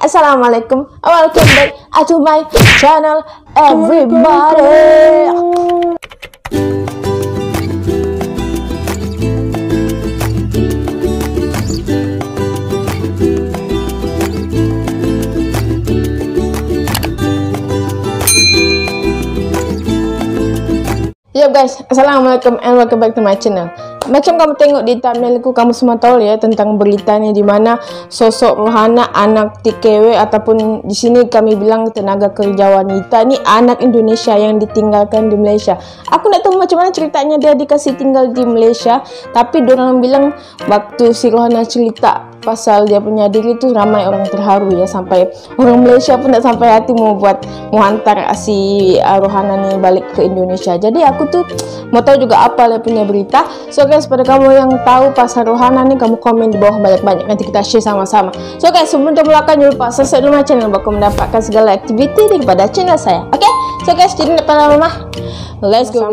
Assalamualaikum, welcome back to my channel, everybody. Yo guys, assalamualaikum and welcome back to my channel. Macam kamu tengok di thumbnailku, kamu semua tahu ya tentang beritanya di mana sosok Rohana anak TKW ataupun di sini kami bilang tenaga kerja wanita ni anak Indonesia yang ditinggalkan di Malaysia. Aku nak tahu macam mana ceritanya dia dikasih tinggal di Malaysia, tapi dorang bilang waktu si Rohana cerita pasal dia punya diri itu ramai orang terharu ya, sampai orang Malaysia pun tak sampai hati mau hantar si Rohana ni balik ke Indonesia. Jadi aku tuh mau tahu juga apa dia punya berita. So guys, pada kamu yang tahu pasal Rohana nih, kamu komen di bawah banyak-banyak, nanti kita share sama-sama. So guys, sebelum kita mulai, jangan lupa subscribe dulu channel bakal mendapatkan segala aktiviti daripada channel saya. Oke? So guys, jadi pada lama, let's go.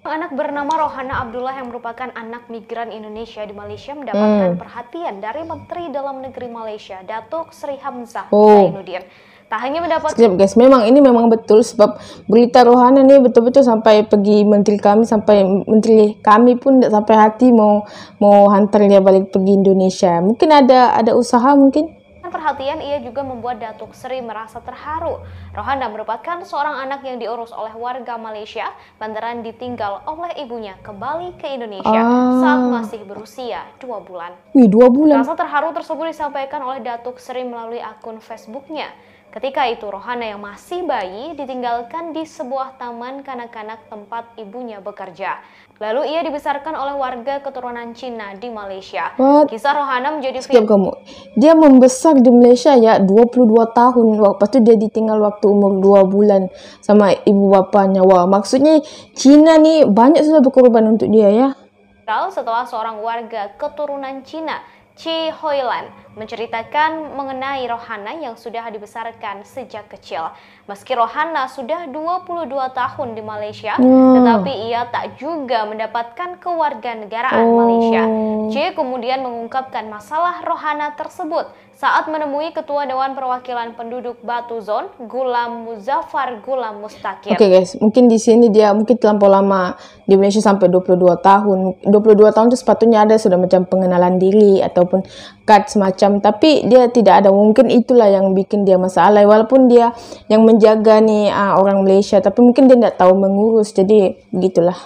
Anak bernama Rohana Abdullah yang merupakan anak migran Indonesia di Malaysia mendapatkan perhatian dari Menteri Dalam Negeri Malaysia, Datuk Seri Hamzah Zainuddin. Tak hanya mendapat... Sekejap guys, memang ini memang betul, sebab berita Rohana ini betul-betul sampai pergi menteri kami, sampai menteri kami pun tak sampai hati mau hantar dia balik pergi Indonesia. Mungkin ada usaha mungkin. Perhatian ia juga membuat Datuk Seri merasa terharu. Rohana merupakan seorang anak yang diurus oleh warga Malaysia lantaran ditinggal oleh ibunya kembali ke Indonesia saat masih berusia 2 bulan. Wih, 2 bulan. Rasa terharu tersebut disampaikan oleh Datuk Seri melalui akun Facebooknya. Ketika itu Rohana yang masih bayi ditinggalkan di sebuah taman kanak-kanak tempat ibunya bekerja. Lalu ia dibesarkan oleh warga keturunan Cina di Malaysia. Kisah Rohana menjadi kamu. Dia membesar di Malaysia ya 22 tahun. Lepas itu dia ditinggal waktu umur 2 bulan sama ibu bapanya. Wah, maksudnya Cina nih banyak sudah berkorban untuk dia ya. Setelah seorang warga keturunan Cina, Chi Hoilan, menceritakan mengenai Rohana yang sudah dibesarkan sejak kecil. Meski Rohana sudah 22 tahun di Malaysia, tetapi ia tak juga mendapatkan kewarganegaraan Malaysia. Chi kemudian mengungkapkan masalah Rohana tersebut saat menemui Ketua Dewan Perwakilan Penduduk Batu Zon, Gulam Muzaffar Gulam Mustaqim. Oke guys, mungkin di sini dia mungkin terlampau lama di Malaysia sampai 22 tahun. 22 tahun itu sepatutnya ada sudah macam pengenalan diri ataupun kad semacam, tapi dia tidak ada. Mungkin itulah yang bikin dia masalah, walaupun dia yang menjaga nih orang Malaysia, tapi mungkin dia tidak tahu mengurus, jadi begitulah.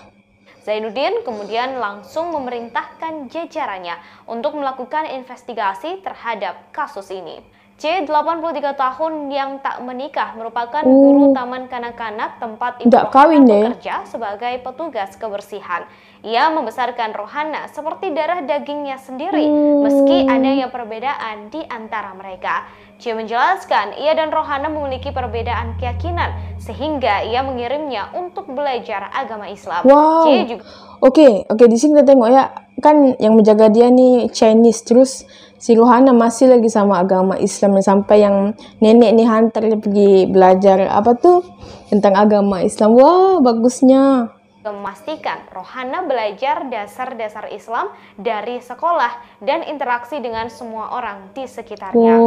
Zainuddin kemudian langsung memerintahkan jajarannya untuk melakukan investigasi terhadap kasus ini. C, 83 tahun yang tak menikah, merupakan guru taman kanak-kanak tempat ibu Rohana bekerja sebagai petugas kebersihan. Ia membesarkan Rohana seperti darah dagingnya sendiri, meski adanya perbedaan di antara mereka. C menjelaskan ia dan Rohana memiliki perbedaan keyakinan sehingga ia mengirimnya untuk belajar agama Islam. Wow. C juga... Oke, di sini kita tengok ya, kan yang menjaga dia nih Chinese, terus si Rohana masih lagi sama agama Islam, sampai yang nenek nih hantar dia pergi belajar apa tuh tentang agama Islam. Wah, bagusnya. Memastikan Rohana belajar dasar-dasar Islam dari sekolah dan interaksi dengan semua orang di sekitarnya.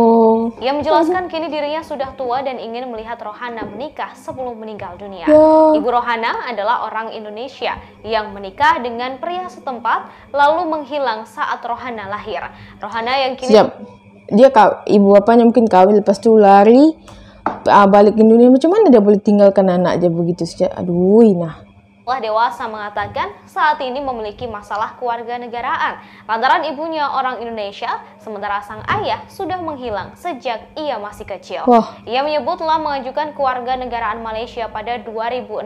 Ia menjelaskan kini dirinya sudah tua dan ingin melihat Rohana menikah sebelum meninggal dunia. Ibu Rohana adalah orang Indonesia yang menikah dengan pria setempat lalu menghilang saat Rohana lahir. Rohana yang kini dia ibu bapaknya mungkin kawin, lepas itu lari balik ke Indonesia. Macam mana dia boleh tinggalkan anak aja begitu saja? Aduh, nah. Setelah dewasa mengatakan saat ini memiliki masalah kewarganegaraan lantaran ibunya orang Indonesia, sementara sang ayah sudah menghilang sejak ia masih kecil. Ia menyebut telah mengajukan kewarganegaraan Malaysia pada 2016,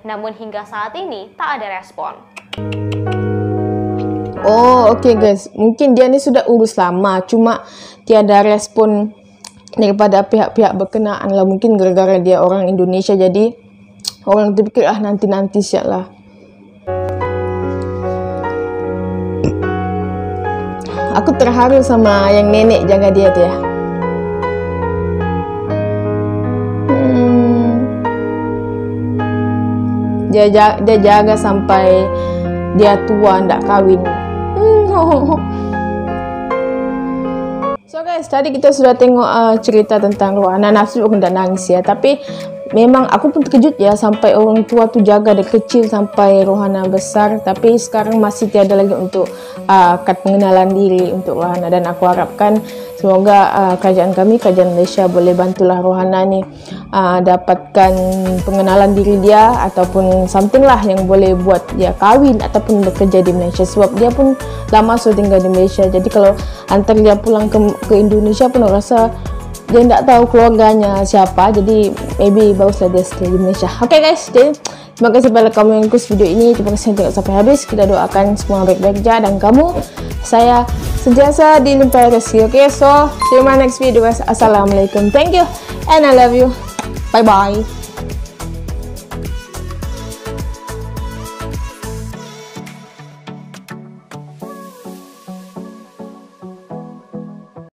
namun hingga saat ini tak ada respon. Oke guys, mungkin dia ini sudah urus lama, cuma tiada respon daripada pihak-pihak berkenaan lah. Mungkin gara-gara dia orang Indonesia, jadi orang terpikir nanti siap lah. Aku terharu sama yang nenek jaga dia tuh ya. Dia jaga sampai dia tua, ndak kawin. So guys, guys, tadi kita sudah tengok cerita tentang Rohana. Nafsu pun dah nangis ya, tapi memang aku pun terkejut ya, sampai orang tua tu jaga dari kecil sampai Rohana besar, tapi sekarang masih tiada lagi untuk kad pengenalan diri untuk Rohana. Dan aku harapkan semoga kerajaan kami, kerajaan Malaysia boleh bantulah Rohana ni dapatkan pengenalan diri dia, ataupun something lah yang boleh buat dia kahwin ataupun bekerja di Malaysia, sebab dia pun lama sudah tinggal di Malaysia. Jadi kalau antar dia pulang ke Indonesia pun aku rasa dia tak tahu keluarganya siapa, jadi maybe baguslah dia stay di Malaysia. Okay guys, jadi terima kasih kepada kamu yang ikut video ini. Terima kasih yang tengok sampai habis. Kita doakan semua baik-baik saja, dan kamu, saya sentiasa dilimpahi rezeki. Okay, so see you in my next video guys. Assalamualaikum, thank you and I love you. Bye bye.